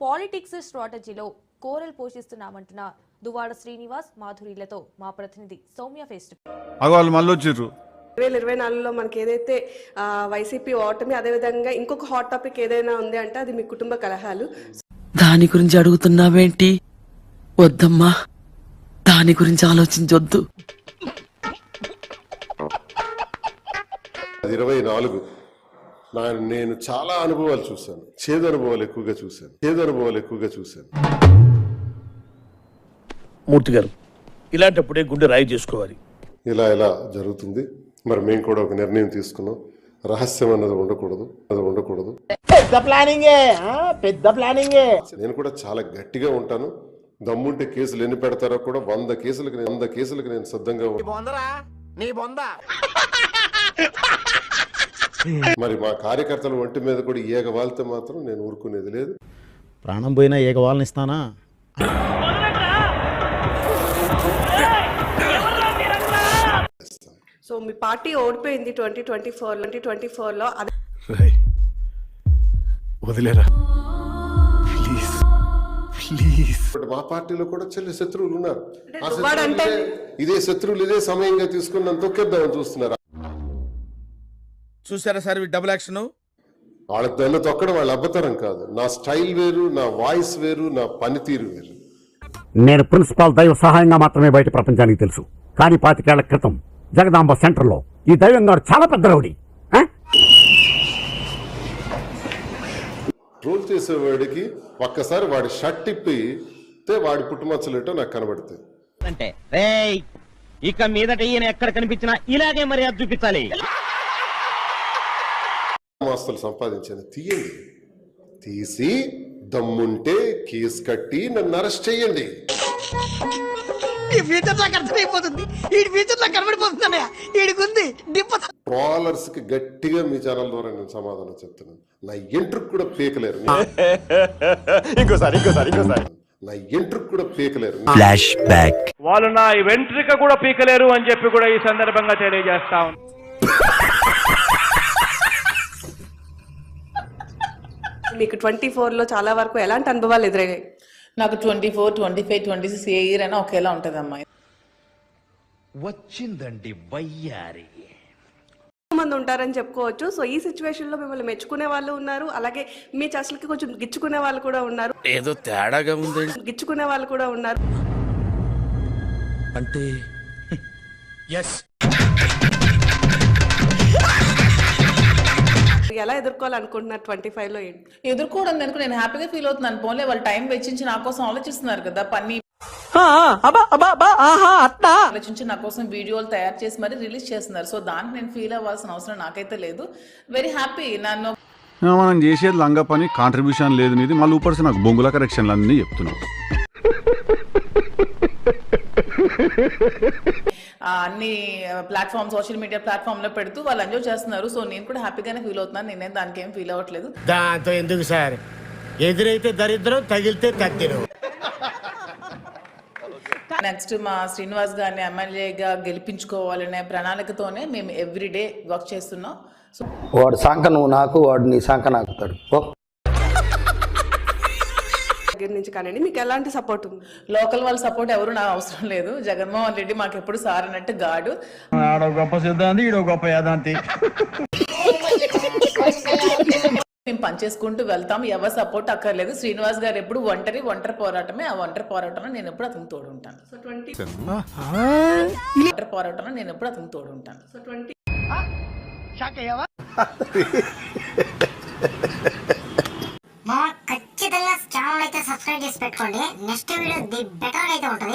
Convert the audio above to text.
Politics స్ట్రాటజీలో coral పోషిస్తున్నామంటున్న Duvvada Srinivas మాధురిలతో మా ప్రతినిధి సౌమ్య ఫేస్ టు ఫేస్. 2024లో మనకి ఏదైతే వైసీపీ ఓటమి, అదేవిధంగా ఇంకొక హాట్ టాపిక్ ఏదైనా ఉంది అంటే అది మీ కుటుంబ కలహాలు. దాని గురించి అడుగుతున్నావేంటి? వద్దమ్మా, దాని గురించి ఆలోచించొద్దు. 24 నేను చాలా అనుభవాలు చూశాను. చేదు అనుభవాలు ఎక్కువగా చూశాను. మూర్తి గారు, ఇలాంటప్పుడే గుండె రాయి చేసుకోవాలి. ఇలా జరుగుతుంది. మరి మేము కూడా ఒక నిర్ణయం తీసుకున్నాం. రహస్యం అన్నది ఉండకూడదు. పెద్ద ప్లానింగే. నేను కూడా చాలా గట్టిగా ఉంటాను. దమ్ముంటే కేసులు ఎన్ని పెడతారో కూడా 100 కేసులకు నేను సిద్ధంగా మరి మా కార్యకర్తల ఒంటి మీద కూడా ఈగ వాలితే మాత్రం నేను ఊరుకునేది లేదు. ప్రాణం పోయినా ఈగ వాళ్ళని ఇస్తానా? సో మీ పార్టీ ఓడిపోయింది 2024లో. వదిలేరా ప్లీజ్. మా పార్టీలో కూడా చెల్లి శత్రువులు ఉన్నారు. ఇదే శత్రువులు ఇదే సమయంగా తీసుకుని తొక్కేద్దామని చూస్తున్నారు. చూసారా సార్ డబుల్ యాక్షన్? వాళ్ళకి దాన్ని తొక్కడం వాళ్ళ అబ్బతరం కాదు. నా స్టైల్ వేరు, నా వాయిస్ వేరు, నా పనితీరు వేరు. నేను ప్రిన్సిపాల్ దైవ సహాయంగా మాత్రమే బయట ప్రపంచానికి తెలుసు. కానీ 25 ఏళ్ల క్రితం జగదాంబ సెంటర్లో ఈ దైవం గారు చాలా పెద్ద రౌడీ. ట్రోల్ చేసేవాడికి ఒక్కసారి వాడి షర్ట్ ఇప్పితే వాడి పుట్టుమచ్చలేటో నాకు కనబడతాయి. అంటే ఇక మీదట ఈయన ఎక్కడ కనిపించినా ఇలాగే మర్యాద చూపించాలి. మాస్తలు సంపాదించాను. తీసి దమ్ముంటే కేసు కట్టి నన్ను అరెస్ట్ చేయండి. ట్రోలర్స్ కి గట్టిగా మీ ఛానల్ ద్వారా నేను సమాధానం చెప్తున్నాను. నా ఎంట్రుకు కూడా పీకలేరు. నా ఎంట్రుకు కూడా పీకలేరు. Flash back. వాళ్ళు నా వెంట్రిక కూడా పీకలేరు అని చెప్పి కూడా ఈ సందర్భంగా తెలియజేస్తా ఉన్నాను. మీకు 24లో చాలా వరకు ఎలాంటి అనుభవాలు ఎదురయ్యాయి? నాకు 24, 25, 26 ఏ ఇయర్ అయినా ఒకేలా ఉంటుంది అమ్మాయి. వచ్చిందండి వయ్యారి. మంది ఉంటారని చెప్పుకోవచ్చు. సో ఈ సిచ్యువేషన్ లో మిమ్మల్ని మెచ్చుకునే వాళ్ళు ఉన్నారు, అలాగే మీ చర్చలకి కొంచెం గిచ్చుకునే వాళ్ళు కూడా ఉన్నారు. ఏదో తేడాగా ఉంది. గిచ్చుకునే వాళ్ళు కూడా ఉన్నారు. అంటే ఎలా ఎదుర్కోవాలనుకుంటున్నారు 25లో? ఏంటి ఎదుర్కోవడం కనుక నేను హ్యాపీగా ఫీల్ అవుతున్నాను. పోన్లే, వాళ్ళు టైం వెచ్చించి నా కోసం ఆలోచిస్తున్నారు కదా. ఆలోచించి నా కోసం వీడియోలు తయారు చేసి మరి రిలీజ్ చేస్తున్నారు. సో దానికి నేను ఫీల్ అవ్వాల్సిన అవసరం నాకైతే లేదు. Very happy. నన్ను మనం చేసేది లంగా పని, కాంట్రిబ్యూషన్ లేదు నీది. మళ్ళీ ఊపర్సి నాకు బొంగుల కరెక్షన్లు అన్నీ చెప్తున్నావు. అన్ని ప్లాట్ఫామ్, సోషల్ మీడియా ప్లాట్ఫామ్ లో పెడుతూ వాళ్ళు ఎంజాయ్ చేస్తున్నారు. సో నేను కూడా హ్యాపీగానే ఫీల్ అవుతున్నాను. నేనేం దానికి ఏం ఫీల్ అవ్వట్లేదు. దాంతో ఎందుకు సార్? ఎదురైతే దరిద్రం, తగిలితే తద్దిరం. నెక్స్ట్ మా శ్రీనివాస్ గారిని ఎమ్మెల్యేగా గెలిపించుకోవాలనే ప్రణాళికతోనే మేము ఎవ్రీడే వర్క్ చేస్తున్నాం. సో వాడు సంక నువ్వు నాకు, వాడు నీ సంక నాకుతాడు. దగ్గర నుంచి కానీ మీకు ఎలాంటి సపోర్ట్ ఉంది? లోకల్ వాళ్ళ సపోర్ట్ ఎవరు నాకు అవసరం లేదు. జగన్మోహన్ రెడ్డి మాకు ఎప్పుడు సార్ అన్నట్టు గాడు. గొప్ప సిద్ధాంతి, ఈడో గొప్ప యాదాంతి. మేము పనిచేసుకుంటూ వెళ్తాం. ఎవరు సపోర్ట్ అక్కర్లేదు. శ్రీనివాస్ గారు ఎప్పుడు ఒంటరి పోరాటమే. ఆ ఒంటరి పోరాటంలో నేను ఎప్పుడు అతను తోడుంటాను. ఖచ్చితంగా ఛానల్ అయితే సబ్స్క్రైబ్ చేసి పెట్టుకోండి. నెక్స్ట్ వీడియో ది బెటర్ అయితే ఉంటుంది.